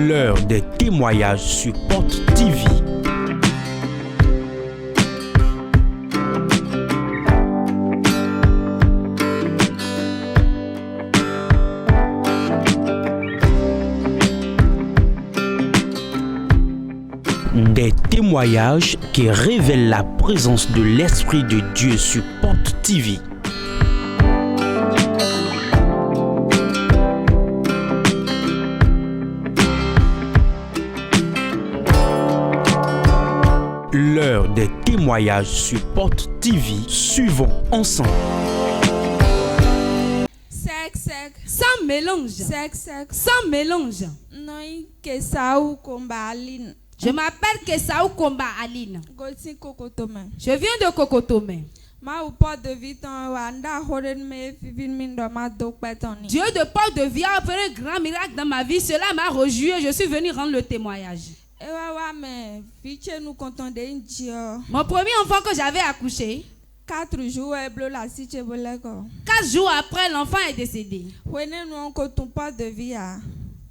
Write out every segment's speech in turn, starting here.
L'heure des témoignages sur Porte TV. Des témoignages qui révèlent la présence de l'Esprit de Dieu sur Porte TV. L'heure des témoignages sur Porte TV. Suivons ensemble. Sec. Sans mélange. Sec. Sans mélange. Non, que ça ou combat Aline. Je m'appelle Kesaou Komba Aline. Goti Kokotome. Je viens de Kokotome. Ma ou pas de vite en Wanda Horen me fivin min do ma do petoni. Dieu de Port de Vie a opéré un grand miracle dans ma vie. Cela m'a rejoui et je suis venu rendre le témoignage. Ewa me fiche nous content de indio. Mon premier enfant que j'avais accouché, 4 jours et bleu la siche boleko. 4 jours après, l'enfant est décédé. Wene nous on coton pas de vie a.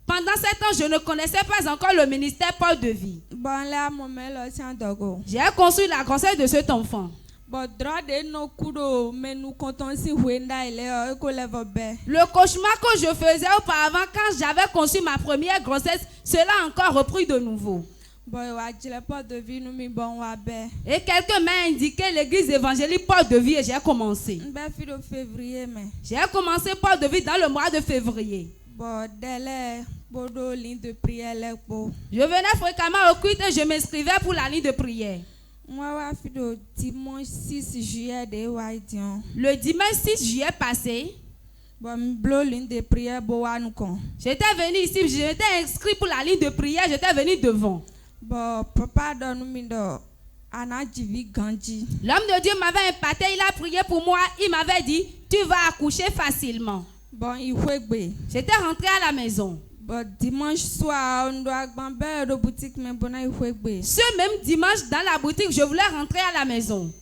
Pendant 7 ans, je ne connaissais pas encore le ministère Port de Vie. Bon là mon mère tient dogo. J'ai conçu la grossesse de cet enfant. Bon droit de nos kudo mais nous comptons si wenda il est ko lève be. Le cauchemar que je faisais auparavant quand j'avais conçu ma première grossesse, cela a encore repris de nouveau. Bon wa jile pas de vie nous mi bon wa be. Et quelqu'un m'a indiqué l'église évangélique Port de Vie et j'ai commencé. Be fi de février mais. J'ai commencé Port de Vie dans le mois de février. Bon délai bodo ligne de prière les po. Je venais fréquemment au culte et je m'inscrivais pour la ligne de prière. Moi wa fi de dimanche 6 juillet de wa idion. Le dimanche 6 juillet passé, Bon blo ligne de prière bo wa nous kon. j'étais venu ici, j'étais inscrit pour la ligne de prière, j'étais venu devant. Bon papa donne mi do ana jivi ganji. L'homme de Dieu m'avait imparti, il a prié pour moi, il m'avait dit, tu vas accoucher facilement. Bon il wegbe. J'étais rentré à la maison. Bon dimanche soir on doit gbanbe de boutique mais bon il wegbe. Ce même dimanche, dans la boutique, je voulais rentrer à la maison.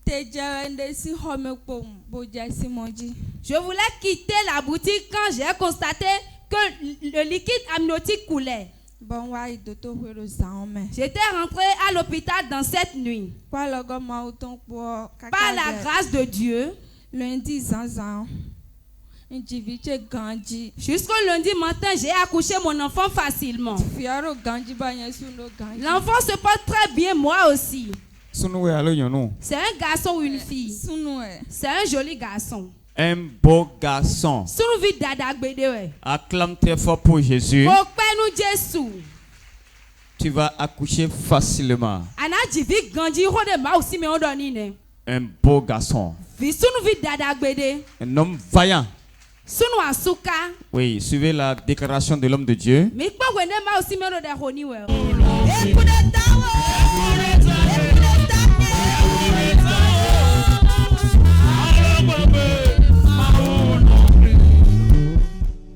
Te jende si home po bo jasi monji. Je voulais quitter la boutique quand j'ai constaté que le liquide amniotique coulait. Bon wa idoto hwero zaome. J'étais rentré à l'hôpital dans cette nuit. Kwa logo ma uton po Par la grâce de Dieu, lundi zanzan. Njiviche ganji. jusqu'au lundi matin, j'ai accouché mon enfant facilement. Fiaro ganji ba yesu no ganji. L'enfant se porte très bien, moi aussi. Sunwe alo yono. C'est un garçon ou une fille. Sunwe. C'est un joli garçon. Un beau garçon. Souvi dada gbede. Acclame très fort pour Jésus. Okpenu Jesu. Tu vas accoucher facilement. Ana jivi ganji rode ma aussi me ondonine. Un beau garçon. Vi souvi dada gbede. Un homme vaillant. Sunu asuka. Oui, suivez la déclaration de l'homme de Dieu. Mi kpo wene ma aussi me ondode honi we.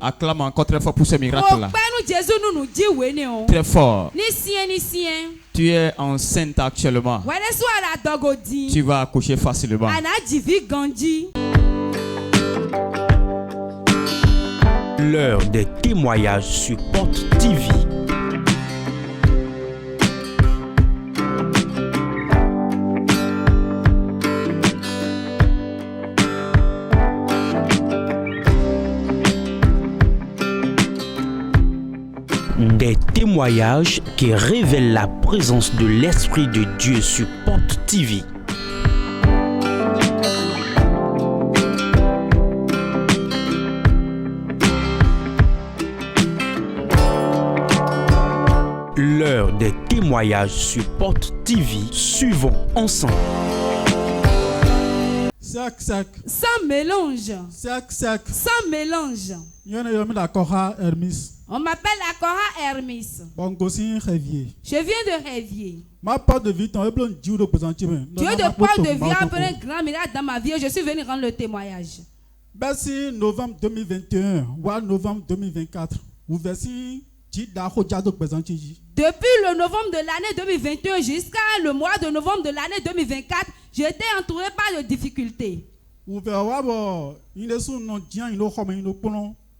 Acclame encore très fort pour ce miracle-là. Okpenu Jesu nunu ji wene o. Très fort. Ni sien. Tu es enceinte actuellement. Wene so ala dogodi. Tu vas accoucher facilement. Ana jivi ganji. L'heure des témoignages sur Porte TV. Des témoignages qui révèlent la présence de l'Esprit de Dieu sur Porte TV. L'heure des témoignages sur Porte TV. Suivons ensemble. Sec. Sans mélange. Sec. Sans mélange. Yone yomi la Cora Hermis. On m'appelle Akora Hermis. Bongosin Révier. Je viens de Révier. Ma part de vie, ton eblon Dieu de Posantimen. Dieu de Port de Vie a opéré un grand miracle dans ma vie et je suis venu rendre le témoignage. Bercy novembre 2021 ou novembre 2024. Ou versi Depuis le novembre de l'année 2021 jusqu'à le mois de novembre de l'année 2024, j'étais entouré par de difficultés.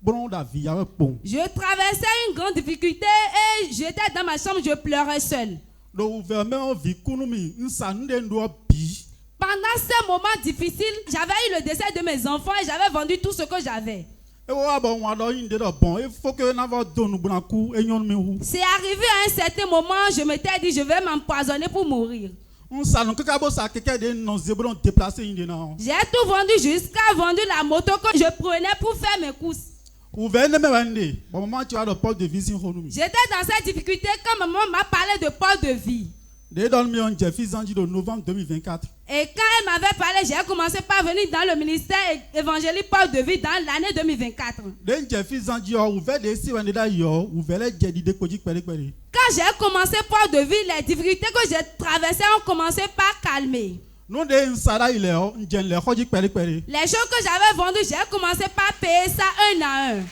bon la vie avec bon. Je traversais une grande difficulté et j'étais dans ma chambre, je pleurais seul. Donc vraiment vie kunumi nsa ndendo bi. Pendant ce moment difficile, j'avais eu le décès de mes enfants et j'avais vendu tout ce que j'avais. Et ouais bon on a une de bon, il faut que n'avoir donné bon coup et non me. C'est arrivé à un certain moment, je m'étais dit je vais m'empoisonner pour mourir. On salon que cabo ça quelqu'un de non zébron déplacer une non. J'ai tout vendu jusqu'à vendre la moto que je prenais pour faire mes courses. Ou venez me vendre. Bon moment tu as le port de vie sin honumi. J'étais dans cette difficulté quand maman m'a parlé de port de vie. Dès dans le Jeffy Zanji de novembre 2024. Et quand elle m'avait parlé, j'ai commencé par venir dans le ministère évangélique port de vie dans l'année 2024. Dès Jeffy Zanji ouvert des si on est d'ailleurs, ouvert les jedi de Kodik Péré. Quand j'ai commencé port de vie, les difficultés que j'ai traversées ont commencé par calmer. Non de Sara il est en le Kodik Péré. Les choses que j'avais vendues, j'ai commencé par payer ça un à un.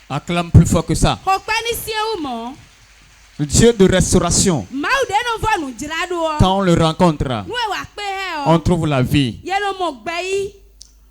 Acclame plus fort que ça. Le Dieu de restauration. Quand on le rencontre, on trouve la vie.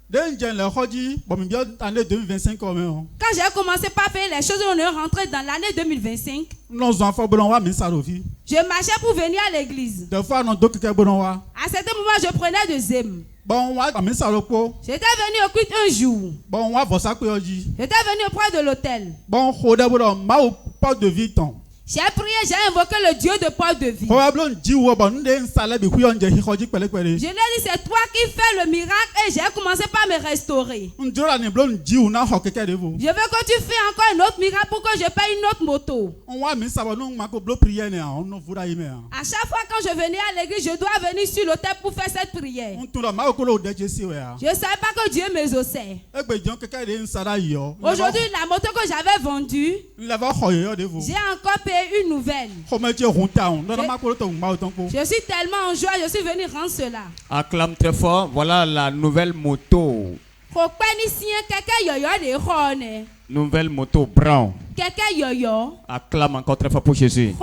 Dès le Kodik, bon bien année 2025 quand même. Quand j'ai commencé par payer les choses, on est rentré dans l'année 2025. Nos enfants bon mais ça rofi. Je marchais pour venir à l'église. Des fois non donc que bon wa. À certains moments, je prenais de zème. Bon wa mais ça ropo. J'étais venu au culte un jour. Bon wa vosa ko yoji. J'étais venu auprès de l'hôtel. Bon khoda bon ma au port de vie ton. J'ai prié, j'ai invoqué le Dieu de port de vie. Je lui ai dit, c'est toi qui fais le miracle et j'ai commencé par me restaurer. Je veux que tu fais encore un autre miracle pour que je paye une autre moto. À chaque fois quand je venais à l'église, je dois venir sur l'autel pour faire cette prière. Je ne savais pas que Dieu m'exauçait. Aujourd'hui, la moto que j'avais vendue, j'ai encore payé une nouvelle. Je suis tellement en joie, je suis venu rendre cela. Acclame très fort, voilà la nouvelle moto. Nouvelle moto brown. Acclame encore très fort pour Jésus.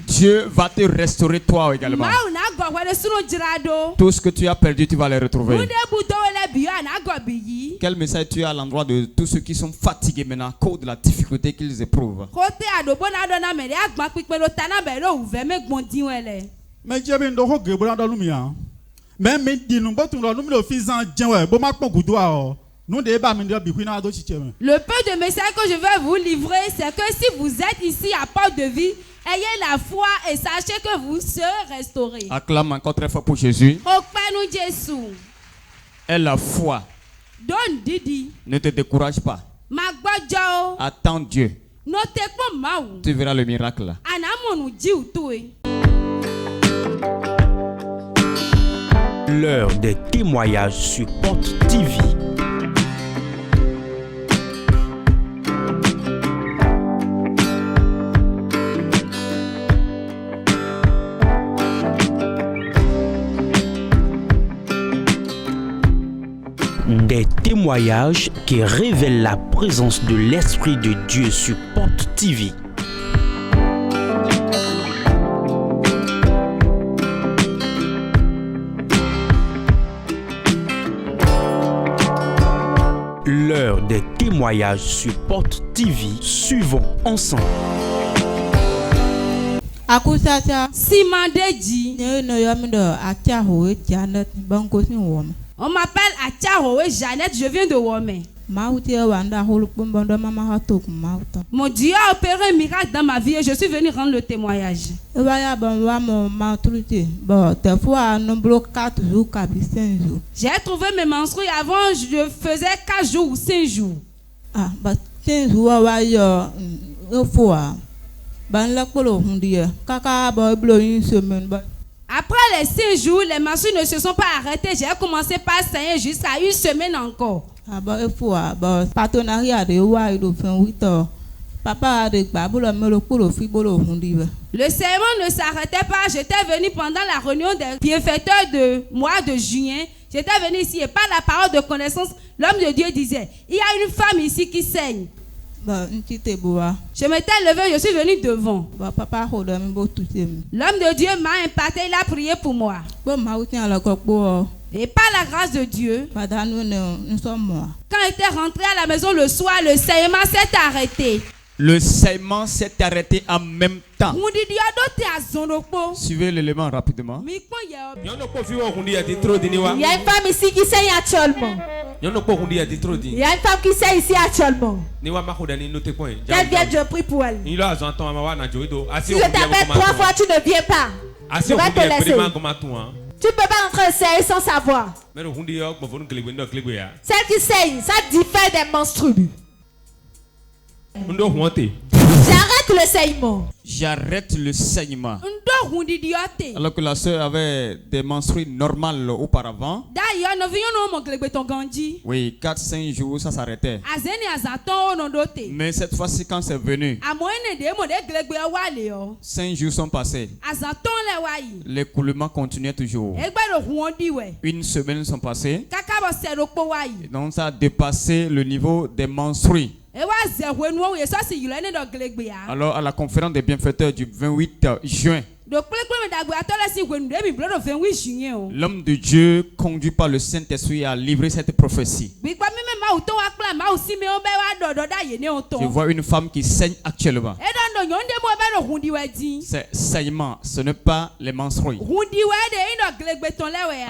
Dieu va te restaurer toi également. Tout ce que tu as perdu, tu vas le retrouver. Quel message tu as à l'endroit de tous ceux qui sont fatigués maintenant à cause de la difficulté qu'ils éprouvent? Le peu de messages que je vais vous livrer, c'est que si vous êtes ici à Port de Vie, ayez la foi et sachez que vous serez restaurés. Acclame encore très fort pour Jésus. Aie la foi. Ne te décourage pas. Attends Dieu. Tu verras le miracle. L'heure des témoignages sur Porte TV. Des témoignages qui révèlent la présence de l'Esprit de Dieu sur Porte TV. L'heure des témoignages sur Porte TV. Suivons ensemble. On m'appelle Atchahoe Jeannette, je viens de Wome. Mon Dieu a opéré un miracle dans ma vie et je suis venu rendre le témoignage. J'ai trouvé mes menstrues avant, je faisais 4 jours ou 5 jours. Après les 5 jours, les menstrues ne se sont pas arrêtées. J'ai commencé par saigner jusqu'à 1 semaine encore. Le serment ne s'arrêtait pas. J'étais venu pendant la réunion des bienfaiteurs de mois de juin. J'étais venu ici et par la parole de connaissance, l'homme de Dieu disait, il y a une femme ici qui saigne. Je m'étais levé, je suis venu devant. L'homme de Dieu m'a impacté, il a prié pour moi. Et par la grâce de Dieu, nous sommes morts. Quand il était rentré à la maison le soir, le saignement s'est arrêté. Le saignement s'est arrêté en même temps. Suivez l'élément rapidement. Il y a une femme ici qui saigne actuellement. Il y a une femme qui saigne ici actuellement. Qu'elle vient, je prie pour elle. Si je t'appelle 3 fois, tu ne viens pas. Je vais te laisser. Tu ne peux pas entrer au série sans savoir. Celle qui saigne, ça diffère des menstrues. J'arrête le saignement. J'arrête le saignement. Alors que la sœur avait des menstrues normales auparavant. Oui, 4-5 jours, ça s'arrêtait. Mais cette fois-ci, quand c'est venu, 5 jours sont passés. L'écoulement continuait toujours. Une semaine sont passées. Donc ça a dépassé le niveau des menstrues. Alors à la conférence des bienfaiteurs du 28 juin, l'homme de Dieu conduit par le Saint-Esprit à livrer cette prophétie. Je vois une femme qui saigne actuellement. C'est saignement, ce n'est pas les menstrues.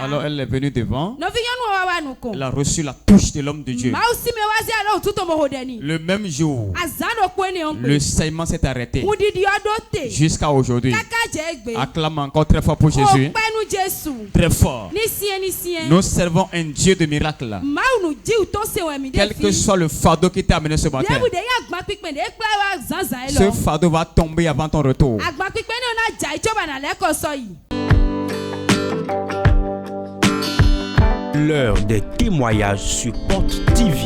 Alors elle est venue devant. Elle a reçu la touche de l'homme de Dieu. Le même jour, le saignement s'est arrêté jusqu'à aujourd'hui. Acclame encore très fort pour Jésus. Très fort. Nous servons un Dieu de miracles. Quel que soit le fardeau qui t'a amené ce matin, ce fardeau va tomber avant ton retour. L'heure des témoignages sur Porte TV.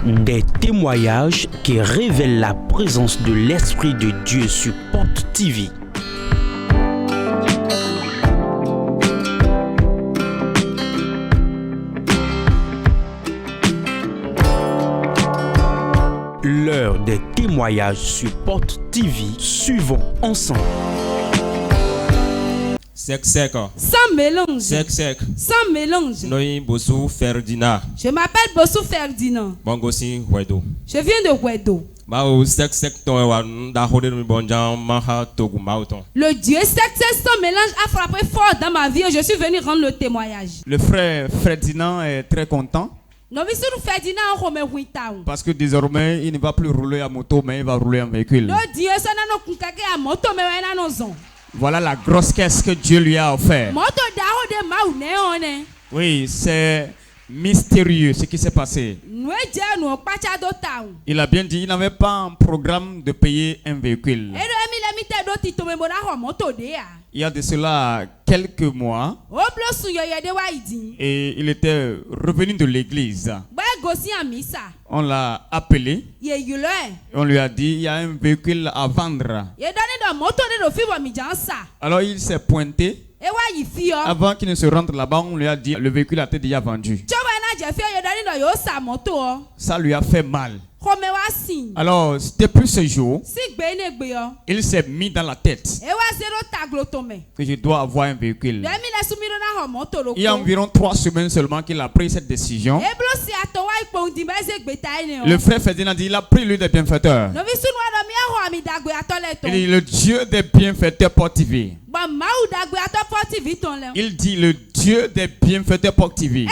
Des témoignages qui révèlent la présence de l'Esprit de Dieu sur Porte TV. L'heure des témoignages sur Porte TV. Suivons ensemble. Sec sec. Sans mélange. Sec sec. Sans mélange. Noi Bossou Ferdinand. Je m'appelle Bossou Ferdinand. Bongosi Wedo. Je viens de Wedo. Sec sec le Dieu sec sans mélange a frappé fort dans ma vie et je suis venu rendre le témoignage. Le frère Ferdinand est très content. Parce que désormais, il ne va plus rouler à moto, mais il va rouler en véhicule. Voilà la grosse caisse que Dieu lui a offert. Oui, c'est mystérieux ce qui s'est passé. Il a bien dit qu'il n'avait pas un programme de payer un véhicule. Il y a de cela quelques mois, et il était revenu de l'église. On l'a appelé. On lui a dit il y a un véhicule à vendre. Alors il s'est pointé. Avant qu'il ne se rentre là-bas, on lui a dit le véhicule a été déjà vendu. Ça lui a fait mal. Alors, depuis ce jour, il s'est mis dans la tête que je dois avoir un véhicule. Il y a environ 3 semaines seulement qu'il a pris cette décision. Le frère Ferdinand dit il a pris lui des bienfaiteurs. Il dit le Dieu des bienfaiteurs Porte TV. Il dit le Dieu des bienfaiteurs Porte TV.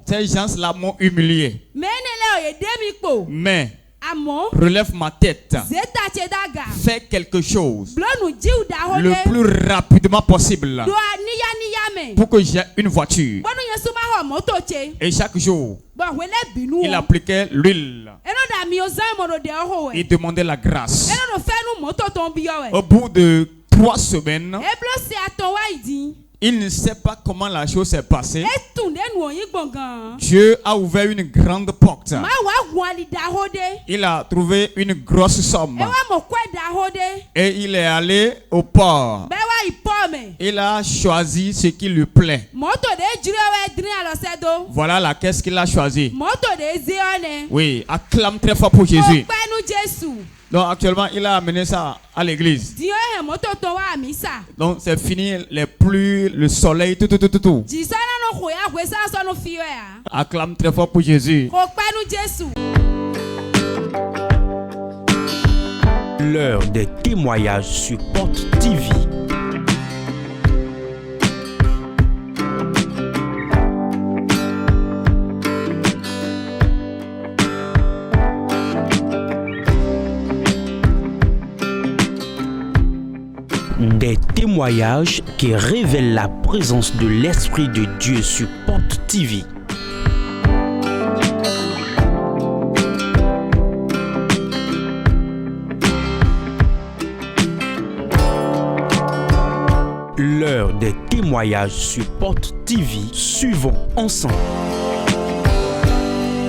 Ces gens-là m'ont humilié. Mais relève ma tête. Fais quelque chose le plus rapidement possible pour que j'ai une voiture. Et chaque jour, il appliquait l'huile. Il demandait la grâce. Au bout de 3 semaines, il ne sait pas comment la chose s'est passée. Dieu a ouvert une grande porte. Il a trouvé une grosse somme. Et il est allé au port. Il a choisi ce qui lui plaît. Voilà la caisse qu'il a choisi. Oui, acclame très fort pour Jésus. Donc actuellement, il a amené ça à l'église. Donc c'est fini les pluies, le soleil, tout. Acclame très fort pour Jésus. L'heure des témoignages sur Porte TV. Des témoignages qui révèlent la présence de l'Esprit de Dieu sur Porte TV. L'heure des témoignages sur Porte TV. Suivons ensemble.